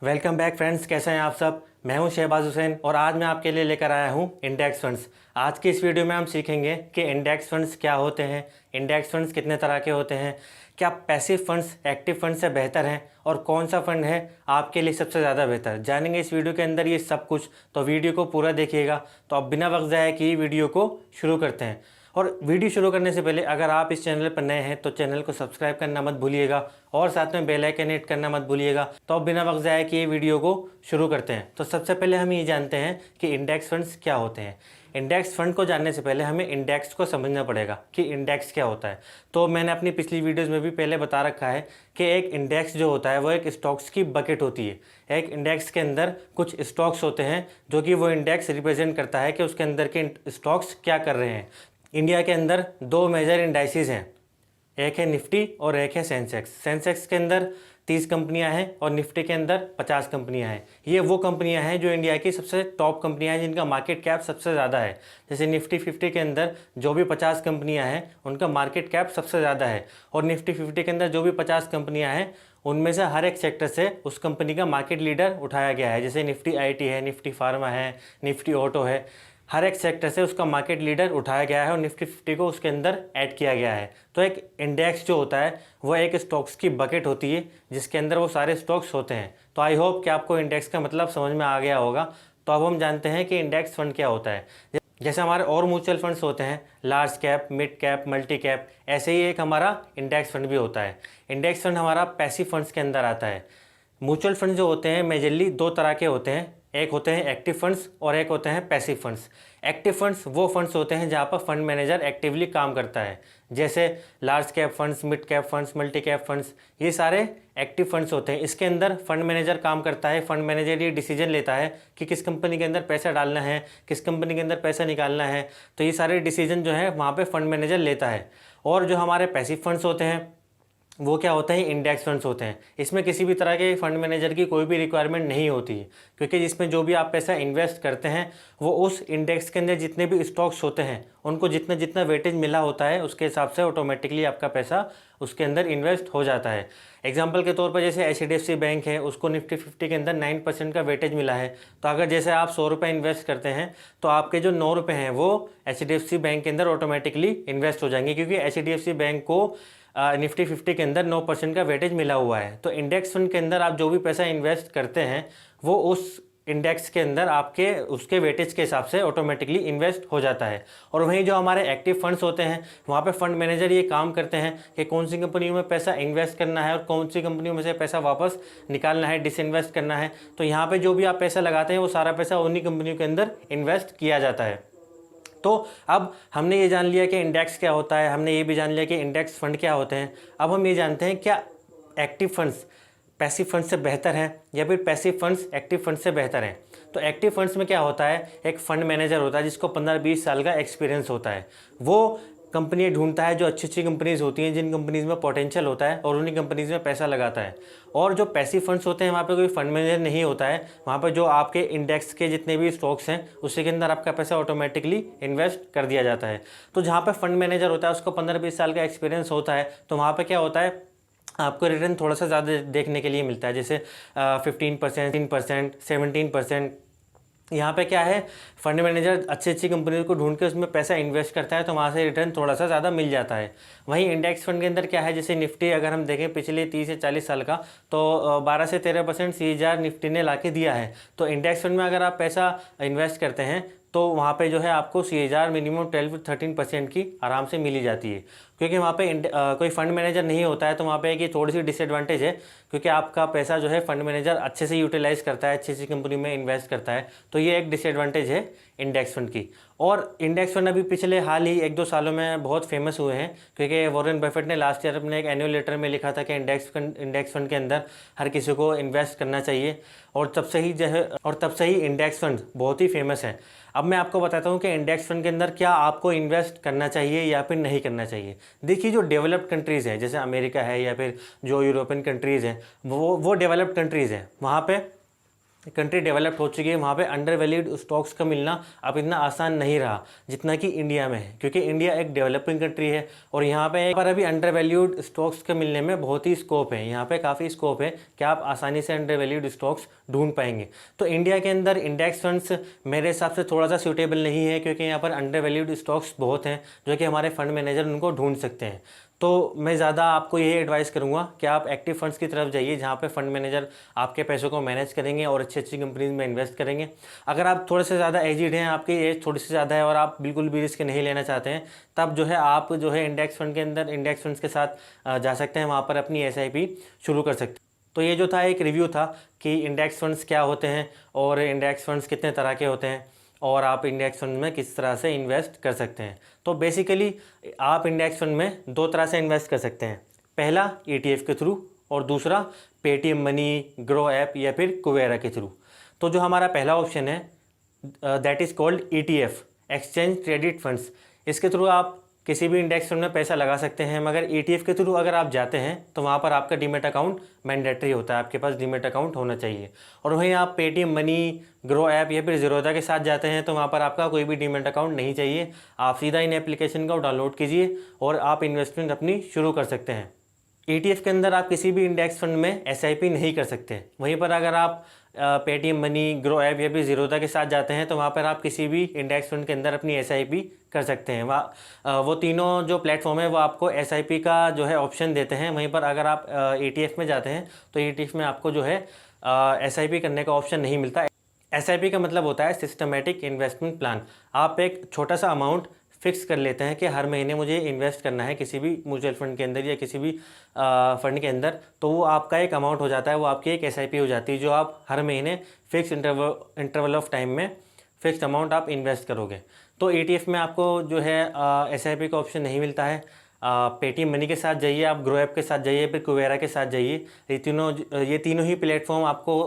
Welcome back friends, कैसे हैं आप सब। मैं हूं शहबाज हुसैन और आज मैं आपके लिए लेकर आया हूं इंडेक्स फंड्स। आज की इस वीडियो में हम सीखेंगे कि इंडेक्स फंड्स क्या होते हैं, इंडेक्स फंड्स कितने तरह के होते हैं, क्या पैसिव फंड्स एक्टिव फंड से बेहतर हैं और कौन सा फंड है आपके लिए सबसे ज़्यादा बेहतर। जानेंगे इस वीडियो के अंदर ये सब कुछ, तो वीडियो को पूरा देखिएगा। तो अब बिना वक्त ज़ाया किए वीडियो को शुरू करते हैं। और वीडियो शुरू करने से पहले अगर आप इस चैनल पर नए हैं तो चैनल को सब्सक्राइब करना मत भूलिएगा और साथ में बेल आइकन हिट करना मत भूलिएगा। तो अब बिना वक्त ज़ाया किए वीडियो को शुरू करते हैं। तो सबसे पहले हम ये जानते हैं कि इंडेक्स फंड्स क्या होते हैं। इंडेक्स फंड को जानने से पहले हमें इंडेक्स को समझना पड़ेगा कि इंडेक्स क्या होता है। तो मैंने अपनी पिछली वीडियोज़ में भी पहले बता रखा है कि एक इंडेक्स जो होता है वो एक स्टॉक्स की बकेट होती है। एक इंडेक्स के अंदर कुछ स्टॉक्स होते हैं जो कि वो इंडेक्स रिप्रेजेंट करता है कि उसके अंदर के स्टॉक्स क्या कर रहे हैं। इंडिया के अंदर दो मेजर इंडाइसिस हैं, एक है निफ्टी और एक है सेंसेक्स। सेंसेक्स के अंदर 30 कंपनियां हैं और निफ्टी के अंदर 50 कंपनियां हैं। ये वो कंपनियां हैं जो इंडिया की सबसे टॉप कंपनियां हैं जिनका मार्केट कैप सबसे ज़्यादा है। जैसे निफ्टी 50 के अंदर जो भी 50 कंपनियां हैं उनका मार्केट कैप सबसे ज़्यादा है और निफ्टी 50 के अंदर जो भी 50 कंपनियाँ हैं उनमें से हर एक सेक्टर से उस कंपनी का मार्केट लीडर उठाया गया है। जैसे निफ्टी आईटी है, निफ्टी फार्मा है, निफ्टी ऑटो है, हर एक सेक्टर से उसका मार्केट लीडर उठाया गया है और निफ्टी 50 को उसके अंदर ऐड किया गया है। तो एक इंडेक्स जो होता है वो एक स्टॉक्स की बकेट होती है जिसके अंदर वो सारे स्टॉक्स होते हैं। तो आई होप कि आपको इंडेक्स का मतलब समझ में आ गया होगा। तो अब हम जानते हैं कि इंडेक्स फंड क्या होता है। जैसे हमारे और म्यूचुअल फंड्स होते हैं, large cap, mid cap, multi cap, ऐसे ही एक हमारा इंडेक्स फंड भी होता है। इंडेक्स फंड हमारा पैसिव फंड्स के अंदर आता है। म्यूचुअल फंड जो होते हैं मेजरली दो तरह के होते हैं, एक होते हैं एक्टिव फंड्स और एक होते हैं पैसिव फंड्स। एक्टिव फंड्स वो फंड्स होते हैं जहाँ पर फंड मैनेजर एक्टिवली काम करता है। जैसे large cap funds, mid cap funds, multi cap funds, ये सारे एक्टिव फंड्स होते हैं। इसके अंदर फंड मैनेजर काम करता है। फंड मैनेजर ये डिसीजन लेता है कि किस कंपनी के अंदर पैसा डालना है, किस कंपनी के अंदर पैसा निकालना है। तो ये सारे डिसीजन जो है वहाँ पर फंड मैनेजर लेता है। और जो हमारे पैसिव फंड्स होते हैं वो क्या होते हैं, इंडेक्स फंड्स होते हैं। इसमें किसी भी तरह के फंड मैनेजर की कोई भी रिक्वायरमेंट नहीं होती है, क्योंकि जिसमें जो भी आप पैसा इन्वेस्ट करते हैं वो उस इंडेक्स के अंदर जितने भी स्टॉक्स होते हैं उनको जितना जितना वेटेज मिला होता है उसके हिसाब से ऑटोमेटिकली आपका पैसा उसके अंदर इन्वेस्ट हो जाता है। एग्जाम्पल के तौर पर जैसे HDFC बैंक है, उसको निफ्टी 50 के अंदर 9% का वेटेज मिला है। तो अगर जैसे आप 100 रुपये इन्वेस्ट करते हैं तो आपके जो 9 रुपये हैं वो HDFC बैंक के अंदर ऑटोमेटिकली इन्वेस्ट हो जाएंगे, क्योंकि HDFC बैंक को निफ्टी 50 के अंदर 9% का वेटेज मिला हुआ है। तो इंडेक्स फंड के अंदर आप जो भी पैसा इन्वेस्ट करते हैं वो उस इंडेक्स के अंदर आपके उसके वेटेज के हिसाब से ऑटोमेटिकली इन्वेस्ट हो जाता है। और वहीं जो हमारे एक्टिव फंड्स होते हैं वहाँ पे फंड मैनेजर ये काम करते हैं कि कौन सी कंपनियों में पैसा इन्वेस्ट करना है और कौन सी कंपनियों में से पैसा वापस निकालना है, डिसइन्वेस्ट करना है। तो यहाँ पे जो भी आप पैसा लगाते हैं वो सारा पैसा उन्हीं कंपनियों के अंदर इन्वेस्ट किया जाता है। तो अब हमने ये जान लिया कि इंडेक्स क्या होता है, हमने ये भी जान लिया कि इंडेक्स फंड क्या होते हैं। अब हम ये जानते हैं क्या एक्टिव फंड्स पैसिव फंड से बेहतर हैं या फिर पैसिव फंड्स एक्टिव फंड से बेहतर हैं। तो एक्टिव फंड्स में क्या होता है, एक फंड मैनेजर होता है जिसको 15-20 साल का एक्सपीरियंस होता है। वो कंपनी ढूंढता है जो अच्छी अच्छी कंपनीज़ होती हैं, जिन कंपनीज़ में पोटेंशियल होता है, और उन्हीं कंपनीज़ में पैसा लगाता है। और जो पैसिव फंड्स होते हैं वहाँ पे कोई फंड मैनेजर नहीं होता है। वहाँ पे जो आपके इंडेक्स के जितने भी स्टॉक्स हैं उसी के अंदर आपका पैसा ऑटोमेटिकली इन्वेस्ट कर दिया जाता है। तो जहाँ पे फंड मैनेजर होता है उसको 15-20 साल का एक्सपीरियंस होता है, तो वहाँ पर क्या होता है, आपको रिटर्न थोड़ा सा ज़्यादा देखने के लिए मिलता है। जैसे 15%, 3%, 17%। यहाँ पे क्या है, फंड मैनेजर अच्छी अच्छी कंपनियों को ढूंढ के उसमें पैसा इन्वेस्ट करता है तो वहाँ से रिटर्न थोड़ा सा ज़्यादा मिल जाता है। वहीं इंडेक्स फंड के अंदर क्या है, जैसे निफ्टी अगर हम देखें पिछले 30 से 40 साल का, तो 12 से 13% CAGR निफ्टी ने ला के दिया है। तो इंडेक्स फंड में अगर आप पैसा इन्वेस्ट करते हैं तो वहाँ पे जो है आपको CAGR मिनिमम 12-13% की आराम से मिली जाती है। क्योंकि वहाँ पे कोई फंड मैनेजर नहीं होता है तो वहाँ पे एक थोड़ी सी डिसएडवांटेज है, क्योंकि आपका पैसा जो है फंड मैनेजर अच्छे से यूटिलाइज़ करता है, अच्छी अच्छी कंपनी में इन्वेस्ट करता है। तो ये एक डिसएडवांटेज है इंडेक्स फंड की। और इंडेक्स फंड अभी पिछले हाल ही 1-2 सालों में बहुत फेमस हुए हैं, क्योंकि वॉरेन बफेट ने लास्ट ईयर अपने एक एनुअल लेटर में लिखा था कि इंडेक्स फंड के अंदर हर किसी को इन्वेस्ट करना चाहिए। और तब से ही इंडेक्स फंड बहुत ही फेमस है। अब मैं आपको बताता हूँ कि इंडेक्स फंड के अंदर क्या आपको इन्वेस्ट करना चाहिए या फिर नहीं करना चाहिए। देखिए, जो डेवलप्ड कंट्रीज़ हैं जैसे अमेरिका है या फिर जो यूरोपियन कंट्रीज़ हैं वो डेवलप्ड कंट्रीज़ हैं, वहाँ पे कंट्री डेवलप्ड हो चुकी है, वहाँ पे अंडर वैल्यूड स्टॉक्स का मिलना अब इतना आसान नहीं रहा जितना कि इंडिया में है, क्योंकि इंडिया एक डेवलपिंग कंट्री है और यहाँ पर अभी अंडर वैल्यूड स्टॉक्स के मिलने में बहुत ही स्कोप है। यहाँ पे काफ़ी स्कोप है कि आप आसानी से अंडर वैल्यूड स्टॉक्स ढूंढ पाएंगे। तो इंडिया के अंदर इंडेक्स फंड्स मेरे हिसाब से थोड़ा सा सूटेबल नहीं है, क्योंकि यहाँ पर अंडर वैल्यूड स्टॉक्स बहुत हैं जो कि हमारे फंड मैनेजर उनको ढूंढ सकते हैं। तो मैं ज़्यादा आपको यही एडवाइस करूँगा कि आप एक्टिव फंड्स की तरफ जाइए, जहाँ पे फंड मैनेजर आपके पैसों को मैनेज करेंगे और अच्छी अच्छी कंपनीज में इन्वेस्ट करेंगे। अगर आप थोड़े से ज़्यादा एजिड हैं, आपकी एज थोड़ी सी ज़्यादा है और आप बिल्कुल भी रिस्क नहीं लेना चाहते हैं, तब जो है आप जो है इंडेक्स फंड के अंदर इंडेक्स फंड्स के साथ जा सकते हैं, वहाँ पर अपनी SIP शुरू कर सकते हैं। तो ये जो था एक रिव्यू था कि इंडेक्स फंड्स क्या होते हैं और इंडेक्स फंड्स कितने तरह के होते हैं और आप इंडेक्स फंड में किस तरह से इन्वेस्ट कर सकते हैं। तो बेसिकली आप इंडेक्स फंड में दो तरह से इन्वेस्ट कर सकते हैं, पहला ETF के थ्रू और दूसरा पेटीएम मनी, ग्रो ऐप या फिर कुबेरा के थ्रू। तो जो हमारा पहला ऑप्शन है that is called ETF, exchange traded funds. इसके थ्रू आप किसी भी इंडेक्स फंड में पैसा लगा सकते हैं, मगर ETF के थ्रू अगर आप जाते हैं तो वहाँ पर आपका डीमेट अकाउंट मैंडेटरी होता है, आपके पास डीमेट अकाउंट होना चाहिए। और वहीं आप पेटीएम मनी, ग्रो ऐप या फिर ज़ीरोधा के साथ जाते हैं तो वहाँ पर आपका कोई भी डीमेट अकाउंट नहीं चाहिए। आप सीधा इन एप्लीकेशन को डाउनलोड कीजिए और आप इन्वेस्टमेंट अपनी शुरू कर सकते हैं। ETF के अंदर आप किसी भी इंडेक्स फंड में SIP नहीं कर सकते। वहीं पर अगर आप पेटीएम मनी, ग्रो ऐप या फिर ज़ीरोधा के साथ जाते हैं तो वहाँ पर आप किसी भी इंडेक्स फंड के अंदर अपनी SIP कर सकते हैं। वहाँ वो तीनों जो प्लेटफॉर्म है वो आपको SIP का जो है ऑप्शन देते हैं। वहीं पर अगर आप ETF में जाते हैं तो ETF में आपको जो है SIP करने का ऑप्शन नहीं मिलता। SIP का मतलब होता है सिस्टमेटिक इन्वेस्टमेंट प्लान। आप एक छोटा सा अमाउंट फिक्स कर लेते हैं कि हर महीने मुझे इन्वेस्ट करना है किसी भी म्यूचुअल फंड के अंदर या किसी भी फंड के अंदर, तो वो आपका एक अमाउंट हो जाता है, वो आपकी एक SIP हो जाती है जो आप हर महीने फिक्स इंटरवल ऑफ टाइम में फिक्स्ड अमाउंट आप इन्वेस्ट करोगे। तो ETF में आपको जो है SIP का ऑप्शन नहीं मिलता है। पेटीएम मनी के साथ जाइए, आप ग्रो ऐप के साथ जाइए, फिर कुबेरा के साथ जाइए, ये तीनों ही प्लेटफॉर्म आपको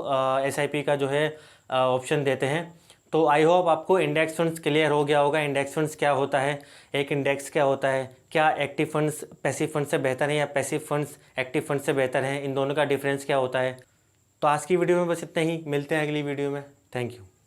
SIP का जो है ऑप्शन देते हैं। तो आई होप आपको इंडेक्स फंड्स क्लियर हो गया होगा। इंडेक्स फंड्स क्या होता है, एक इंडेक्स क्या होता है, क्या एक्टिव फंड्स पैसिव फंड से बेहतर हैं या पैसिव फंड्स एक्टिव फंड से बेहतर हैं, इन दोनों का डिफरेंस क्या होता है। तो आज की वीडियो में बस इतना ही, मिलते हैं अगली वीडियो में। Thank you.